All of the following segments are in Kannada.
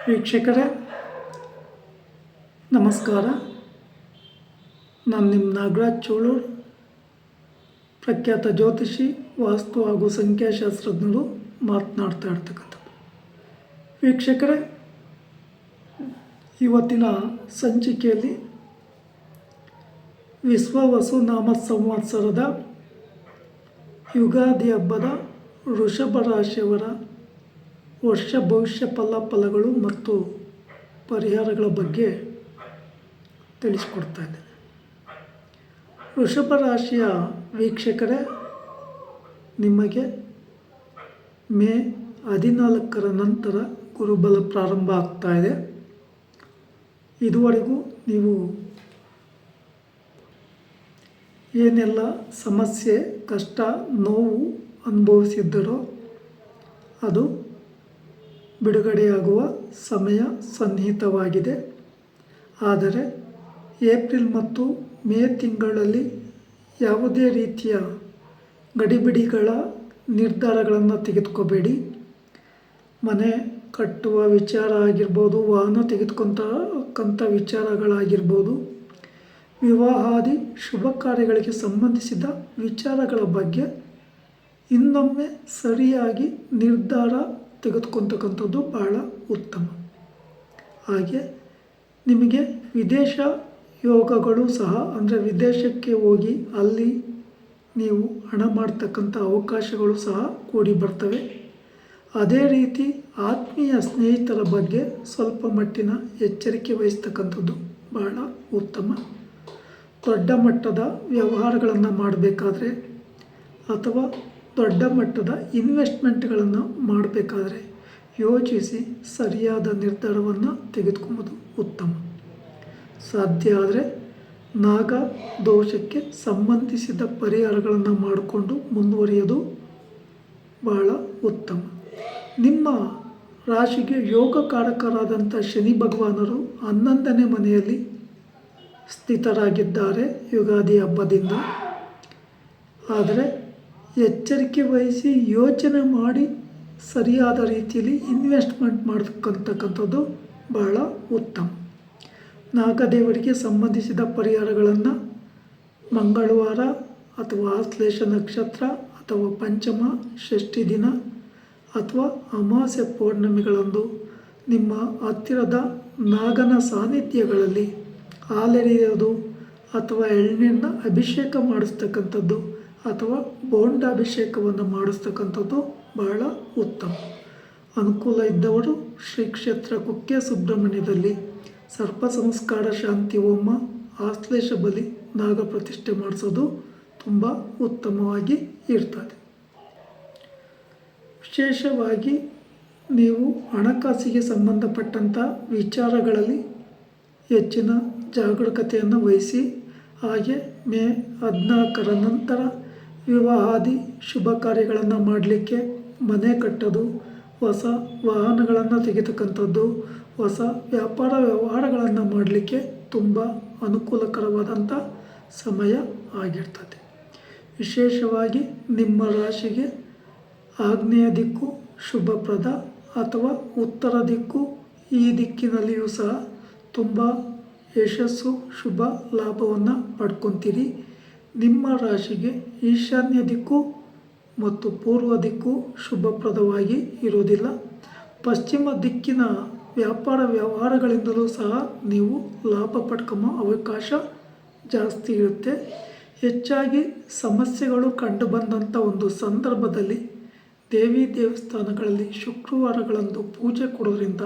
ವೀಕ್ಷಕರೇ ನಮಸ್ಕಾರ. ನಾನು ನಿಮ್ಮ ನಾಗರಾಜ್ ಚೋಳೂರ್, ಪ್ರಖ್ಯಾತ ಜ್ಯೋತಿಷಿ, ವಾಸ್ತು ಹಾಗೂ ಸಂಖ್ಯಾಶಾಸ್ತ್ರಜ್ಞರು ಮಾತನಾಡ್ತಾ ಇರ್ತಕ್ಕಂಥದ್ದು. ವೀಕ್ಷಕರೇ, ಇವತ್ತಿನ ಸಂಚಿಕೆಯಲ್ಲಿ ವಿಶ್ವವಸುನಾಮ ಸಂವತ್ಸರದ ಯುಗಾದಿ ಹಬ್ಬದ ವೃಷಭ ರಾಶಿಯವರ ವರ್ಷ ಭವಿಷ್ಯ ಫಲಗಳು ಮತ್ತು ಪರಿಹಾರಗಳ ಬಗ್ಗೆ ತಿಳಿಸ್ಕೊಡ್ತಾ ಇದ್ದೇನೆ. ವೃಷಭ ರಾಶಿಯ ವೀಕ್ಷಕರೇ, ನಿಮಗೆ ಮೇ 14ರ ನಂತರ ಗುರುಬಲ ಪ್ರಾರಂಭ ಆಗ್ತಾ ಇದೆ. ಇದುವರೆಗೂ ನೀವು ಏನೆಲ್ಲ ಸಮಸ್ಯೆ, ಕಷ್ಟ, ನೋವು ಅನುಭವಿಸಿದ್ದರೋ ಅದು ಬಿಡುಗಡೆಯಾಗುವ ಸಮಯ ಸನ್ನಿಹಿತವಾಗಿದೆ. ಆದರೆ ಏಪ್ರಿಲ್ ಮತ್ತು ಮೇ ತಿಂಗಳಲ್ಲಿ ಯಾವುದೇ ರೀತಿಯ ಗಡಿಬಿಡಿಗಳ ನಿರ್ಧಾರಗಳನ್ನು ತೆಗೆದುಕೋಬೇಡಿ. ಮನೆ ಕಟ್ಟುವ ವಿಚಾರ ಆಗಿರ್ಬೋದು, ವಾಹನ ತೆಗೆದುಕೊಂತಕ್ಕಂಥ ವಿಚಾರಗಳಾಗಿರ್ಬೋದು, ವಿವಾಹಾದಿ ಶುಭ ಕಾರ್ಯಗಳಿಗೆ ಸಂಬಂಧಿಸಿದ ವಿಚಾರಗಳ ಬಗ್ಗೆ ಇನ್ನೊಮ್ಮೆ ಸರಿಯಾಗಿ ನಿರ್ಧಾರ ತೆಗೆದುಕೊಳ್ತಕ್ಕಂಥದ್ದು ಬಹಳ ಉತ್ತಮ. ಹಾಗೆ ನಿಮಗೆ ವಿದೇಶ ಯೋಗಗಳು ಸಹ, ಅಂದರೆ ವಿದೇಶಕ್ಕೆ ಹೋಗಿ ಅಲ್ಲಿ ನೀವು ಹಣ ಮಾಡ್ತಕ್ಕಂಥ ಅವಕಾಶಗಳು ಸಹ ಕೂಡಿ ಬರ್ತವೆ. ಅದೇ ರೀತಿ ಆತ್ಮೀಯ ಸ್ನೇಹಿತರ ಬಗ್ಗೆ ಸ್ವಲ್ಪ ಮಟ್ಟಿನ ಎಚ್ಚರಿಕೆ ವಹಿಸ್ತಕ್ಕಂಥದ್ದು ಬಹಳ ಉತ್ತಮ. ದೊಡ್ಡ ಮಟ್ಟದ ವ್ಯವಹಾರಗಳನ್ನು ಮಾಡಬೇಕಾದ್ರೆ ಅಥವಾ ದೊಡ್ಡ ಮಟ್ಟದ ಇನ್ವೆಸ್ಟ್ಮೆಂಟ್ಗಳನ್ನು ಮಾಡಬೇಕಾದ್ರೆ ಯೋಚಿಸಿ ಸರಿಯಾದ ನಿರ್ಧಾರವನ್ನು ತೆಗೆದುಕೊಳ್ಳೋದು ಉತ್ತಮ. ಸಾಧ್ಯ ಆದರೆ ನಾಗ ದೋಷಕ್ಕೆ ಸಂಬಂಧಿಸಿದ ಪರಿಹಾರಗಳನ್ನು ಮಾಡಿಕೊಂಡು ಮುಂದುವರಿಯೋದು ಬಹಳ ಉತ್ತಮ. ನಿಮ್ಮ ರಾಶಿಗೆ ಯೋಗಕಾರಕರಾದಂಥ ಶನಿ ಭಗವಾನರು 11ನೇ ಮನೆಯಲ್ಲಿ ಸ್ಥಿತರಾಗಿದ್ದಾರೆ ಯುಗಾದಿ ಹಬ್ಬದಿಂದ. ಆದರೆ ಎಚ್ಚರಿಕೆ ವಹಿಸಿ ಯೋಚನೆ ಮಾಡಿ ಸರಿಯಾದ ರೀತಿಯಲ್ಲಿ ಇನ್ವೆಸ್ಟ್ಮೆಂಟ್ ಮಾಡತಕ್ಕಂಥದ್ದು ಬಹಳ ಉತ್ತಮ. ನಾಗದೇವರಿಗೆ ಸಂಬಂಧಿಸಿದ ಪರಿಹಾರಗಳನ್ನು ಮಂಗಳವಾರ ಅಥವಾ ಆಶ್ಲೇಷ ನಕ್ಷತ್ರ ಅಥವಾ ಪಂಚಮ ಷಷ್ಠಿ ದಿನ ಅಥವಾ ಅಮಾವಾಸ್ಯೆ ಪೌರ್ಣಮಿಗಳಂದು ನಿಮ್ಮ ಹತ್ತಿರದ ನಾಗನ ಸಾನ್ನಿಧ್ಯಗಳಲ್ಲಿ ಹಾಲೆರೆಯೋದು ಅಥವಾ ಎಳ್ನೀರನ್ನ ಅಭಿಷೇಕ ಮಾಡಿಸ್ತಕ್ಕಂಥದ್ದು ಅಥವಾ ಬೋಂಡಾಭಿಷೇಕವನ್ನು ಮಾಡಿಸ್ತಕ್ಕಂಥದ್ದು ಬಹಳ ಉತ್ತಮ. ಅನುಕೂಲ ಇದ್ದವರು ಶ್ರೀ ಕ್ಷೇತ್ರ ಕುಕ್ಕೆ ಸುಬ್ರಹ್ಮಣ್ಯದಲ್ಲಿ ಸರ್ಪ ಸಂಸ್ಕಾರ ಶಾಂತಿ ಹೋಮ, ಆಶ್ಲೇಷ ಬಲಿ, ನಾಗ ಪ್ರತಿಷ್ಠೆ ಮಾಡಿಸೋದು ತುಂಬ ಉತ್ತಮವಾಗಿ ಇರ್ತದೆ. ವಿಶೇಷವಾಗಿ ನೀವು ಹಣಕಾಸಿಗೆ ಸಂಬಂಧಪಟ್ಟಂಥ ವಿಚಾರಗಳಲ್ಲಿ ಹೆಚ್ಚಿನ ಜಾಗರೂಕತೆಯನ್ನು ವಹಿಸಿ. ಹಾಗೆ ಮೇ 14ರ ನಂತರ ವಿವಾಹಾದಿ ಶುಭ ಕಾರ್ಯಗಳನ್ನು ಮಾಡಲಿಕ್ಕೆ, ಮನೆ ಕಟ್ಟೋದು, ಹೊಸ ವಾಹನಗಳನ್ನು ತೆಗೆತಕ್ಕಂಥದ್ದು, ಹೊಸ ವ್ಯಾಪಾರ ವ್ಯವಹಾರಗಳನ್ನು ಮಾಡಲಿಕ್ಕೆ ತುಂಬ ಅನುಕೂಲಕರವಾದಂಥ ಸಮಯ ಆಗಿರ್ತದೆ. ವಿಶೇಷವಾಗಿ ನಿಮ್ಮ ರಾಶಿಗೆ ಆಗ್ನೇಯ ದಿಕ್ಕು ಶುಭಪ್ರದ ಅಥವಾ ಉತ್ತರ ದಿಕ್ಕು, ಈ ದಿಕ್ಕಿನಲ್ಲಿಯೂ ಸಹ ತುಂಬ ಯಶಸ್ಸು, ಶುಭ ಲಾಭವನ್ನು ಪಡ್ಕೊತೀರಿ. ನಿಮ್ಮ ರಾಶಿಗೆ ಈಶಾನ್ಯ ದಿಕ್ಕು ಮತ್ತು ಪೂರ್ವ ದಿಕ್ಕು ಶುಭಪ್ರದವಾಗಿ ಇರೋದಿಲ್ಲ. ಪಶ್ಚಿಮ ದಿಕ್ಕಿನ ವ್ಯಾಪಾರ ವ್ಯವಹಾರಗಳಿಂದಲೂ ಸಹ ನೀವು ಲಾಭ ಪಡ್ಕೊಂಬೋ ಅವಕಾಶ ಜಾಸ್ತಿ ಇರುತ್ತೆ. ಹೆಚ್ಚಾಗಿ ಸಮಸ್ಯೆಗಳು ಕಂಡುಬಂದಂಥ ಒಂದು ಸಂದರ್ಭದಲ್ಲಿ ದೇವಿ ದೇವಸ್ಥಾನಗಳಲ್ಲಿ ಶುಕ್ರವಾರಗಳಂದು ಪೂಜೆ ಕೊಡೋದ್ರಿಂದ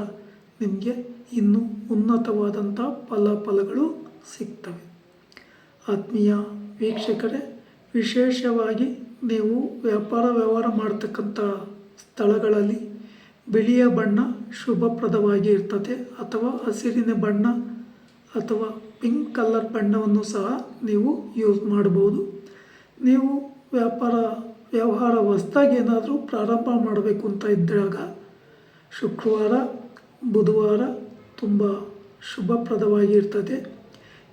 ನಿಮಗೆ ಇನ್ನೂ ಉನ್ನತವಾದಂಥ ಫಲಗಳು ಸಿಗ್ತವೆ. ಆತ್ಮೀಯ ವೀಕ್ಷಕರೇ, ವಿಶೇಷವಾಗಿ ನೀವು ವ್ಯಾಪಾರ ವ್ಯವಹಾರ ಮಾಡ್ತಕ್ಕಂಥ ಸ್ಥಳಗಳಲ್ಲಿ ಬಿಳಿಯ ಬಣ್ಣ ಶುಭಪ್ರದವಾಗಿ ಇರ್ತದೆ. ಅಥವಾ ಹಸಿರಿನ ಬಣ್ಣ ಅಥವಾ ಪಿಂಕ್ ಕಲರ್ ಬಣ್ಣವನ್ನು ಸಹ ನೀವು ಯೂಸ್ ಮಾಡ್ಬೋದು. ನೀವು ವ್ಯವಹಾರ ಹೊಸದಾಗಿ ಏನಾದರೂ ಪ್ರಾರಂಭ ಮಾಡಬೇಕು ಅಂತ ಇದ್ದಾಗ ಶುಕ್ರವಾರ, ಬುಧವಾರ ತುಂಬ ಶುಭಪ್ರದವಾಗಿ ಇರ್ತದೆ.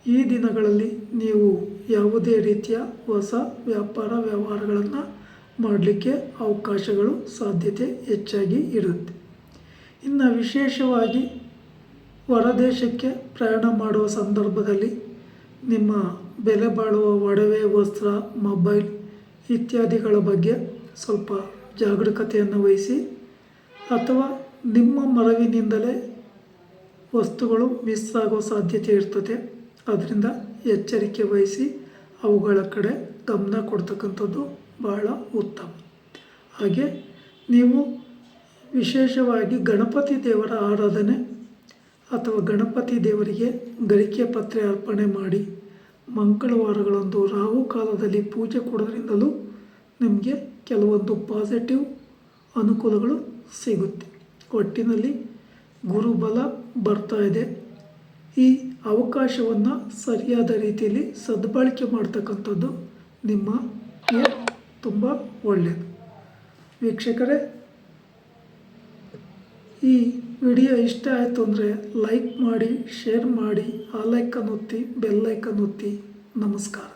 ಈ ದಿನಗಳಲ್ಲಿ ನೀವು ಯಾವುದೇ ರೀತಿಯ ಹೊಸ ವ್ಯಾಪಾರ ವ್ಯವಹಾರಗಳನ್ನು ಮಾಡಲಿಕ್ಕೆ ಅವಕಾಶಗಳು, ಸಾಧ್ಯತೆ ಹೆಚ್ಚಾಗಿ ಇರುತ್ತೆ. ಇನ್ನು ವಿಶೇಷವಾಗಿ ಹೊರದೇಶಕ್ಕೆ ಪ್ರಯಾಣ ಮಾಡುವ ಸಂದರ್ಭದಲ್ಲಿ ನಿಮ್ಮ ಬೆಲೆ ಬಾಳುವ ಒಡವೆ, ವಸ್ತ್ರ, ಮೊಬೈಲ್ ಇತ್ಯಾದಿಗಳ ಬಗ್ಗೆ ಸ್ವಲ್ಪ ಜಾಗರೂಕತೆಯನ್ನು ವಹಿಸಿ, ಅಥವಾ ನಿಮ್ಮ ಮರವಿನಿಂದಲೇ ವಸ್ತುಗಳು ಮಿಸ್ ಆಗೋ ಸಾಧ್ಯತೆ ಇರ್ತದೆ. ಅದರಿಂದ ಎಚ್ಚರಿಕೆ ವಹಿಸಿ ಅವುಗಳ ಕಡೆ ಗಮನ ಕೊಡ್ತಕ್ಕಂಥದ್ದು ಬಹಳ ಉತ್ತಮ. ಹಾಗೆ ನೀವು ವಿಶೇಷವಾಗಿ ಗಣಪತಿ ದೇವರ ಆರಾಧನೆ ಅಥವಾ ಗಣಪತಿ ದೇವರಿಗೆ ಗರಿಕೆ ಪತ್ರೆ ಅರ್ಪಣೆ ಮಾಡಿ ಮಂಗಳವಾರಗಳಂದು ರಾಹು ಕಾಲದಲ್ಲಿ ಪೂಜೆ ಕೊಡೋದ್ರಿಂದಲೂ ನಿಮಗೆ ಕೆಲವೊಂದು ಪಾಸಿಟಿವ್ ಅನುಕೂಲಗಳು ಸಿಗುತ್ತೆ. ಒಟ್ಟಿನಲ್ಲಿ ಗುರುಬಲ ಬರ್ತಾ ಇದೆ. ಈ ಅವಕಾಶವನ್ನು ಸರಿಯಾದ ರೀತಿಯಲ್ಲಿ ಸದ್ಬಳಕೆ ಮಾಡ್ತಕ್ಕಂಥದ್ದು ನಿಮಗೆ ತುಂಬ ಒಳ್ಳೆಯದು. ವೀಕ್ಷಕರೇ, ಈ ವಿಡಿಯೋ ಇಷ್ಟ ಆಯಿತು ಅಂದರೆ ಲೈಕ್ ಮಾಡಿ, ಶೇರ್ ಮಾಡಿ, ಆ ಲೈಕನ್ನು ಒತ್ತಿ, ಬೆಲ್ ಐಕನ್ ಒತ್ತಿ. ನಮಸ್ಕಾರ.